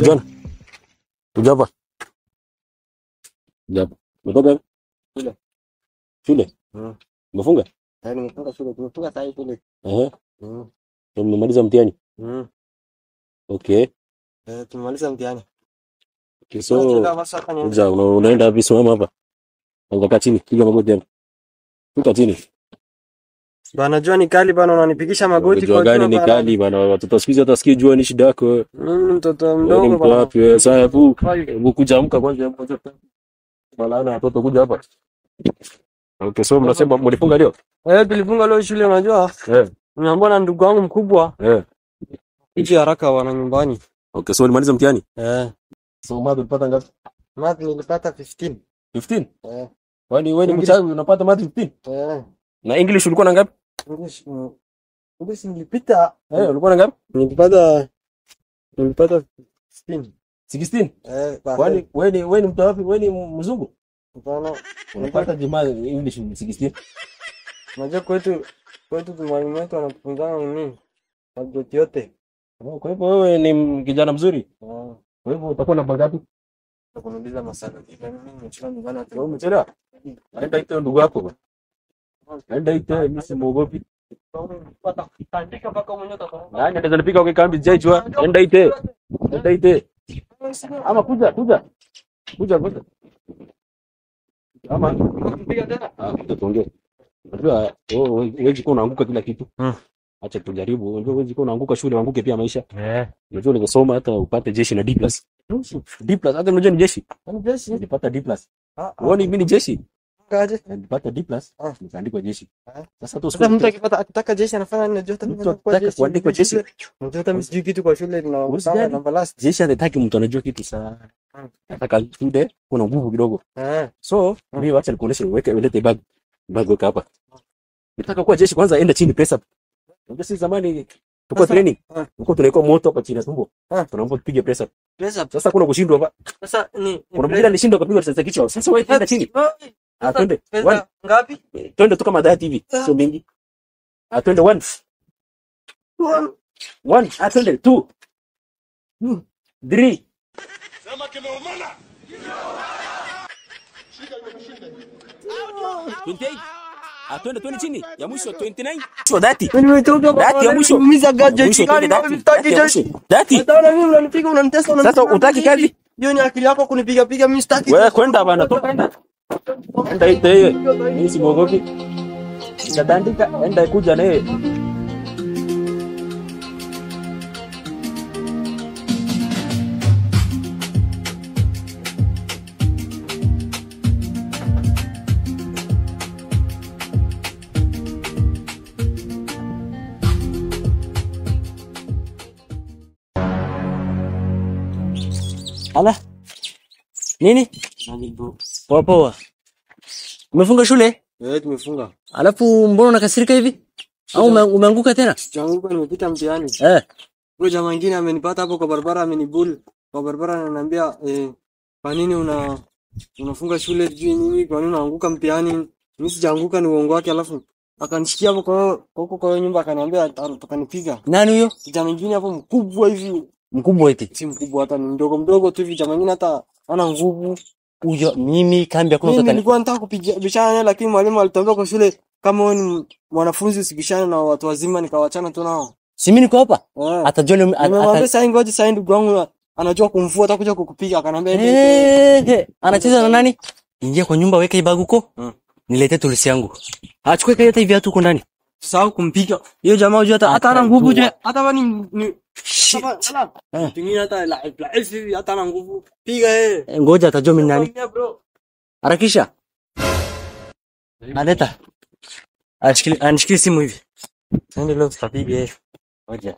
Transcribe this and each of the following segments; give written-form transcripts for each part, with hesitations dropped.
John. Ujapa. Ujapa. Umetoka? Shule. Shule? Umefunga? Tayari nimefunga shule. Tumefunga saa hii shule. Umemaliza mtihani? Okay. Tumemaliza mtihani. Okay, so unaenda wapi? Simama hapa. Kaa chini, piga magoti hapo. Fika chini. Bana jua ni kali bana, unanipigisha magoti kwa gani ni kali bana? Watoto siku hizi hata sikii jua ni shida yako. Mtoto mdogo bana. Wapi sasa hebu kuja amka kwanza hapo. Bala watoto kuja hapa. Okay, so mnasema mlifunga leo? Tulifunga leo shule unajua? Nimeambiwa na ndugu wangu mkubwa. Ije haraka wana nyumbani. Okay, so ulimaliza mtihani? So math ulipata ngapi? Math nilipata 15. 15? Kwani wewe ni mchawi unapata math 15? Na English ulikuwa na ngapi? English nilipita. Ulikuwa na ngapi? Nilipata 16. 16? Kwani wewe ni mtu wapi? Wewe ni mzungu? Hapana. Unapata jamaa English 16? Unajua kwetu mwalimu wetu anatufunza nini? Subject yote. Kwa hivyo wewe ni kijana mzuri. Kwa hivyo utakuwa na ngapi? Nakuuliza masala. Mimi nimechukua nyumbani wewe umechelewa. Aenda ite ndugu yako. Aenda ite mimi simuogopi. Andika mpaka mwenyewe utafahamu. Nani anaweza nipika kwa kambi jaijwa? Aenda ite. Aenda ite. Ama kuja. Kuja. Ama kupiga tena? Tutaongea. Unajua wewe uko unaanguka kila kitu. Acha tujaribu. Unajua wewe uko unaanguka shule, uanguke pia maisha. Unajua ungesoma hata upate jeshi na D+. D+, hata unajua ni jeshi. Ni jeshi. Nilipata D+. Uone mimi ni jeshi. Kaje? Nilipata D+, nikaandikwa jeshi. Sasa mtu akitaka jeshi anafanya nini? Najua hata kuandikwa jeshi. Unajua hata msijui kitu kwa shule na namba last. Jeshi hataki mtu anajua kitu sana. Nataka shule kuna nguvu kidogo. So, mimi wacha nikuoneshe ulete bag weka hapa. Nataka kuwa jeshi kwanza enda chini press up. Unajua si zamani tuko training. Tuko tunaikuwa moto hapa chini ya tumbo. Tunaomba tupige press up. Sasa kuna kushindwa hapa. Sasa kuna mwingine alishindwa kupigwa sasa kichwa. Sasa wewe enda chini. Twende. Ngapi? Twende tu kama dhati hivi. Sio mingi. Twende 1. 1. Twende 2. 3. Sema kimeumana. Shika imeshinda. 28. Twende chini. Ya mwisho 29. Sio dhati. Dhati ya mwisho. Umiza gaje chikani na vitaki jeshi. Dhati. Hata mimi unanipiga unanitesa Sasa utaki kazi? Hiyo ni akili yako kunipiga mimi sitaki. Wewe kwenda bana, toka enda. Enda ite. Mimi simogopi. Nitandika enda kuja naye. Ala. Nini? Poa. Umefunga shule? Tumefunga. Alafu mbona unakasirika hivi? Au umeanguka tena? Sijaanguka, nimepita mtihani. Huyo jamaa mwingine amenipata hapo kwa barabara, amenibuli. Kwa barabara ananiambia kwa nini unafunga shule sijui nini, kwa nini unaanguka mtihani? Mimi sijaanguka, ni uongo wake. Alafu akanishikia hapo kwa nyumba akaniambia atakanipiga. Nani huyo? Jamaa mwingine hapo mkubwa hivi. Mkubwa eti? Si mkubwa, hata ni mdogo tu hivi. Jamaa mwingine hata ana nguvu. Huyo mimi kambi hakuna mtu. Nilikuwa nataka kupiga bishana naye, lakini mwalimu alituambia kwa shule kama wewe ni mwanafunzi usibishane na watu wazima, nikawachana tu nao. Si mimi niko hapa? Hata John nimemwambia sasa ngoja sasa ndugu wangu anajua kumfua atakuja kukupiga, akanambia anacheza na nani? Ingia kwa nyumba weka ibagu huko. Niletee tulisi yangu. Achukue kaya hivi viatu huko ndani. Sasa kumpiga. Hiyo jamaa unajua hata ana nguvu je? Hata bani ni pengine hata la hata ana nguvu. Piga ngoja atajua mimi nani. Harakisha. Aleta. Anishikili simu hivi. Ndio leo tutapiga ngoja.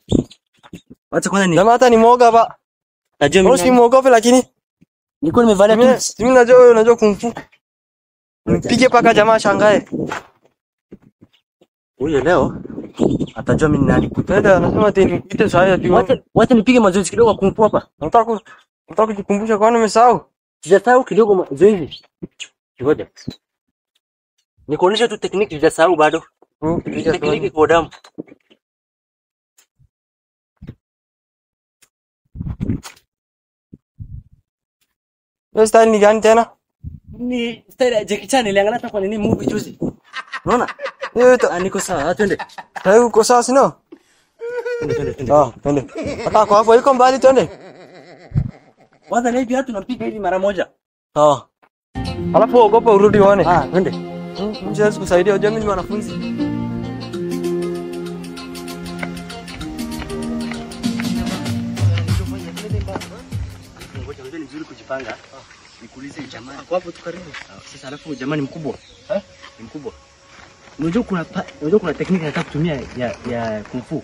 Acha kwanza ni. Jamaa hata ni mwoga ba. Najua mimi. Si mwogope lakini niko nimevalia tu. Mimi najua wewe unajua kumfu. Mpige paka jamaa shangae. Huyo leo atajua mimi nani. Tenda anasema ati nipite saa hii. Wacha nipige mazoezi kidogo kumfu hapa. Nataka kujikumbusha kwa nini nimesahau. Sijasahau kidogo mazoezi. Ngoja. Nikuonesha tu technique sijasahau bado. Technique kwa damu. Wewe style ni gani tena? Ni style ya Jackie Chan, niliangalia hata kwa nini movie juzi. Unaona? Niko sawa, twende. Tayari uko sawa sino? Twende. Hata kwa hapo iko mbali twende. Kwanza na hivi hatu tunapiga hivi mara moja. Alafu ogopa urudi uone. Twende. Mjezi kusaidia unajua mimi ni mwanafunzi. Ngoja ni vizuri kujipanga. Nikuulize jamaa. Kwa hapo tu karibu. Sasa alafu jamaa ni mkubwa. Ni mkubwa. Unajua kuna tekniki nataka kutumia ya kung fu.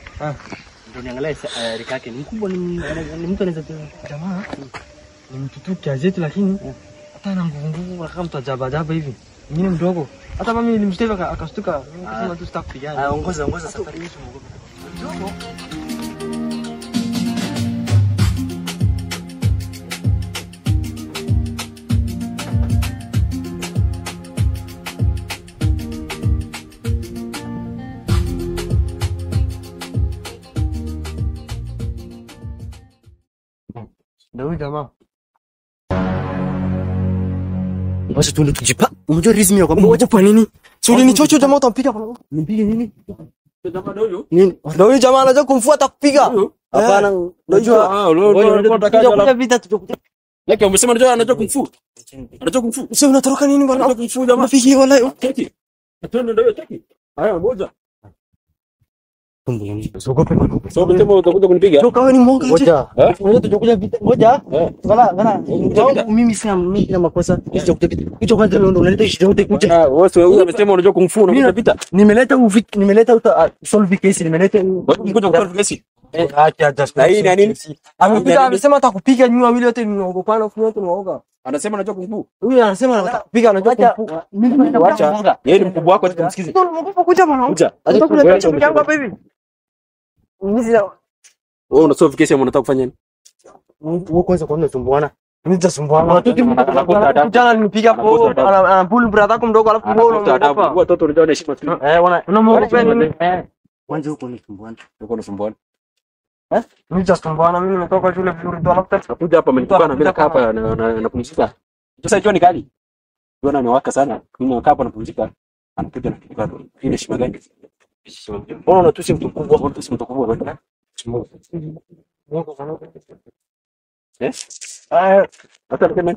Ndio niangalia rika yake. Ni mkubwa, ni mtu anaweza Jamaa ni mtu tu kiasi lakini hata ana nguvu kama mtu ajaba hivi. Mimi mdogo. Hata mimi nilimsteva akastuka. Nikasema tu sitaki kupigana. Ongoza safari hii tumogope. Mdogo. Ndio jamaa. Basi tuende tujipa. Unajua rizmi ya kwamba Ngoja kwa nini? Suli ni chocho jamaa utampiga kwa. nipige nini? Jamaa ndio Nini? Ndio jamaa anajua kumfuata kupiga. Hapana. Unajua unataka vita tutakuja. Yake umesema anajua kung fu. Anajua kung fu. Sasa unatoroka nini bwana? Anajua kung fu jamaa. Unapigi wala. Keti. Atende ndio taki. Haya ngoja. Usiogope bwana. Sio kama utakuja kunipiga. Toka wewe ni mwongo. Ngoja. Unajua tutakuja vita. Ngoja. Ngala. Mimi sina makosa. Hicho kwanza ndio unaleta shida yote kuja. Wewe umesema unajua kung fu na vita. Nimeleta solve case, nimeleta ngoja solve case. Acha Na hii ni nini? Amesema atakupiga nyinyi wawili wote mnaogopana afu wote mnaoga. Anasema anajua kung fu. Huyu anasema atakupiga anajua kung fu. Mimi acha. Yeye ni mkubwa wako tukamsikize. Ndio unaogopa kuja bwana. Kuja. Atakuleta kitu changu hapa hivi. Mimi sina Wewe una solve case ama unataka kufanya nini? wewe kwanza kwa nini unasumbuana? Mimi nitasumbuana. Kijana alinipiga hapo ana pull brother yako mdogo alafu wewe unaogopa. Watoto unajua heshima tu. Unamuogopa nini? Kwanza huko ni sumbuana. Huko ni sumbuana. Mimi nitasumbuana, mimi nimetoka shule vizuri tu alafu Nakuja hapa amenikubana mimi nakaa hapa na kupumzika. Sasa jua ni kali. Jua imewaka sana. Mimi nakaa hapa napumzika. Anakuja na kitu kado. Hii ni heshima gani? Mbona unatusi mtu mkubwa? Unatusi mtu mkubwa wewe? Hata kama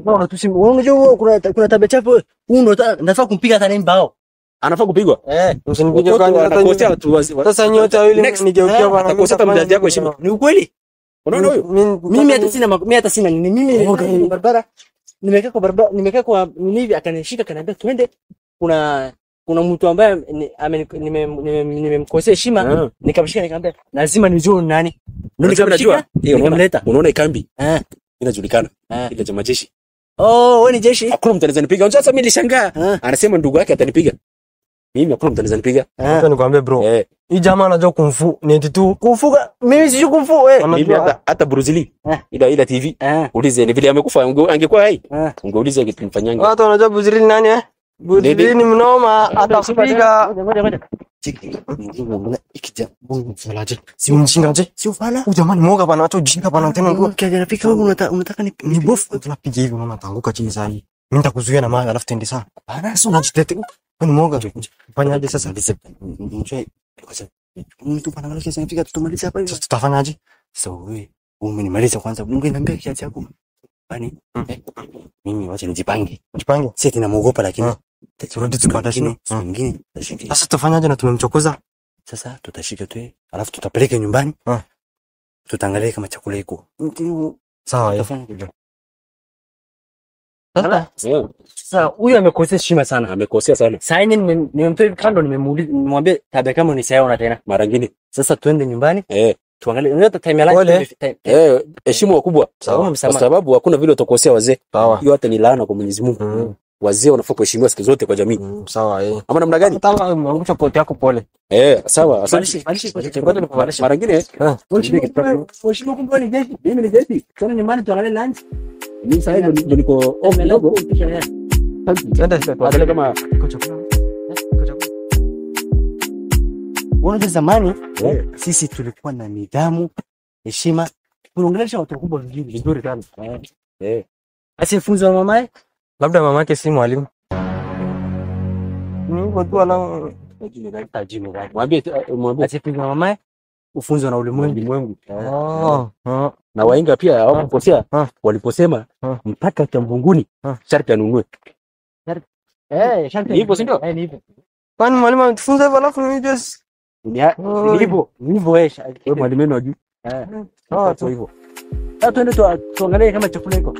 unatusi unajua kuna tabia chafu. Huyu ndo nafaa kumpiga hata na mbao. anafaa kupigwa. Usinipige kwa sasa nyote wawili nigeukia bwana. Akosa mzazi yako heshima. Ni ukweli? Unaona huyo? Mimi hata sina nini. Mimi barabara nimekaa kwa nini hivi akanishika kaniambia twende. Kuna mtu ambaye nimemkosea heshima, nikamshika nikamwambia lazima nijue nani. Ndio nikamshika. Nikamleta. Unaona ikambi? Inajulikana. Ile chama jeshi. Wewe ni jeshi? Hakuna mtu anaweza nipiga. Sasa mimi nilishangaa. Anasema ndugu yake atanipiga. Mimi hakuna mtu anaweza nipiga. Hata nikwambie bro. Hii jamaa anajua kung fu. Ni eti tu kung fu. Mimi sijui kung fu wewe. Mimi hata Bruce Lee. Ila TV. Ulize ni vile amekufa angekuwa hai. Ungeuliza kitumfanyanga. Watu wanajua Bruce Lee nani Bruce Lee ni mnoma atakupiga. Ngoja. Ikija bongo mfalaje. Si mjingaje? Si ufala. Jamani mwoga bana, acha ujinga bana tena nguo. Kaje nafika wewe unataka ni bofu tunapiga hivi unaona ataanguka chini sana. Mimi nitakuzuia na mawe alafu tende sana. Bana sio unajitete. Wewe ni mwoga. Fanyaje sasa? Mchwe. Mtu bana wala kesi nafika tutamaliza hapa hivi. Sasa tutafanyaje? Sasa wewe umenimaliza kwanza. Mungu niambia kiasi chako. Bani. Mimi wacha nijipange. Jipange. Sisi tunamuogopa lakini turudi tukapata shino. Mwingine tashiki. Sasa tufanyaje na tumemchokoza? Sasa tutashika tu alafu tutapeleka nyumbani. Tutaangalia kama chakula iko. Sawa, tafanya hivyo. Sasa huyu amekosea heshima sana. Amekosea sana. Sasa nimemtoa hivi kando nimemwambia tabia kama unisaona tena. Mara nyingine. Sasa tuende nyumbani. Tuangalie unajua time life. Heshima wakubwa. Kwa sababu hakuna vile utakosea wazee. Hiyo hata ni laana kwa Mwenyezi Mungu. Wazee wanafaa kuheshimiwa siku zote kwa jamii. Sawa Ama namna gani? Kama umeangusha pote yako pole. Sawa. Asante. Mara nyingine. Mheshimiwa kumbe ni jeshi. Mimi ni jeshi. Sana nyumbani tuangalie lunch. Mimi sasa ndio niko off kidogo. Twende tuangalie kama iko chakula. Unajua zamani sisi tulikuwa na nidhamu, heshima, tunaongelesha watu wakubwa vizuri sana. Asifunzwa na mamaye? Labda mamake si mwalimu. Niko tu ana Tajimira. Mwambie Asifunzwa na mamaye? Ufunzwa na ulimwengu. Na wainga pia hawakukosea waliposema mpaka cha mbinguni sharti anunue. Sharti. Ni hivyo si ndio? Ni hivyo. kwani mwalimu ametufunza hivyo alafu mimi just Ni hivyo. Wewe Mwalimu wenu ajui. tu hivyo. Sasa twende tuangalie kama chakula iko.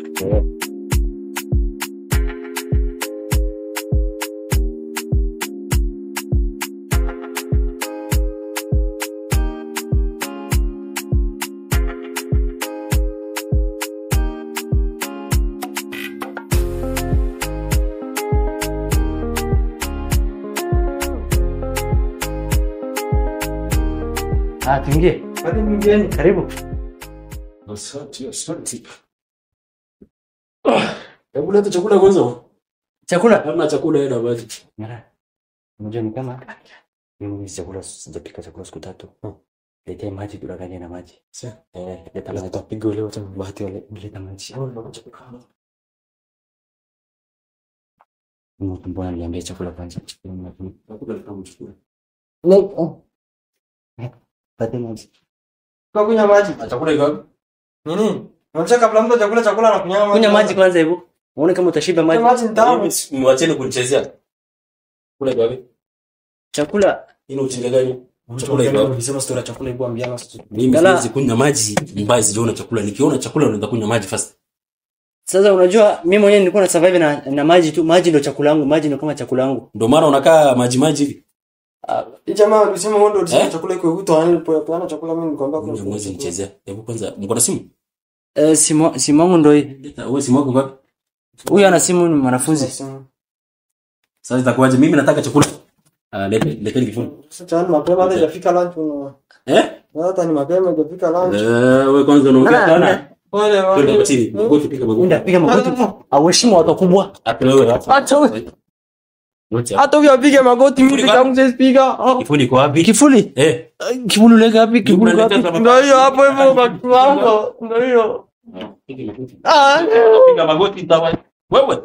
Tuingie. Karibu. Asante. Hebu leta chakula kwanza. Chakula? Kama chakula ina maji. Unajua ni kama mimi chakula sijapika chakula siku 3. Leta maji tulagane na maji. Sasa Leta maji tupige leo hata bahati wale leta maji. Mbona niambie chakula kwanza. Chakula kama chakula. Pate maji. kwa kunywa maji. Chakula iko Nini? Unataka kabla mtu chakula na kunywa maji. Kunywa maji kwanza hivyo. Uone kama utashiba maji. Maji ni tamu. Mwacheni kunichezea. Kula iko wapi? Chakula Ina uchinga gani? Chakula iko wapi? Ukisema story ya chakula ipo ambiana sasa. Mimi siwezi kunywa maji mbaya sijaona chakula. Nikiona chakula naanza kunywa maji first. Sasa unajua mimi mwenyewe nilikuwa na survive na maji tu. Maji ndio chakula yangu, maji ndio kama chakula yangu. Ndio maana unakaa maji hivi. Hii jamaa alisema wewe ndio ulisema chakula iko huko anapopeana chakula mimi nikwambia kuna Mwezi nichezea. Hebu kwanza mko na simu? Simu yangu ndio hii. Wewe simu yako ngapi? Huyu ana simu, ni mwanafunzi. Sasa itakuwaje? Mimi nataka chakula. Leta kifuni. Sasa mapema hata hajafika lunch una. Hata ni mapema hajafika lunch. Wewe kwanza unaongea sana. Wale Twende chini. Magoti piga magoti. Nenda piga magoti. Aheshimu watu wakubwa. Hata wewe hapa. Acha wewe. Hata huyo apige magoti mimi nitamze speaker. Kifuni iko wapi? Kifuli? Kifuli ule wapi? Kifuli wapi? Ndio hiyo hapo hivyo kwa wangu. Ndio hiyo. Piga magoti dawa. Wewe.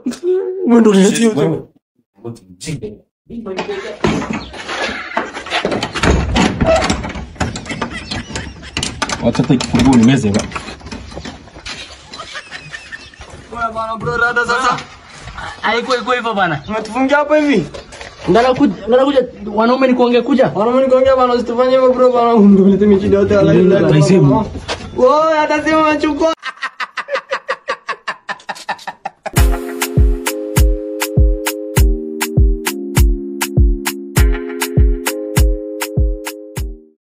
Wewe ndio unajua. Magoti mjinga. Wacha tukifungue ni meza hapa. Wewe bana bro rada sasa. Haiko hivyo bana. Umetufungia hapo hivi? Ndala kuja wanaume ni kuongea kuja. Wanaume niongea bana usitufanye hivyo bro bana ndio nilete michido yote ala. Ndio, Wewe hata sema unachukua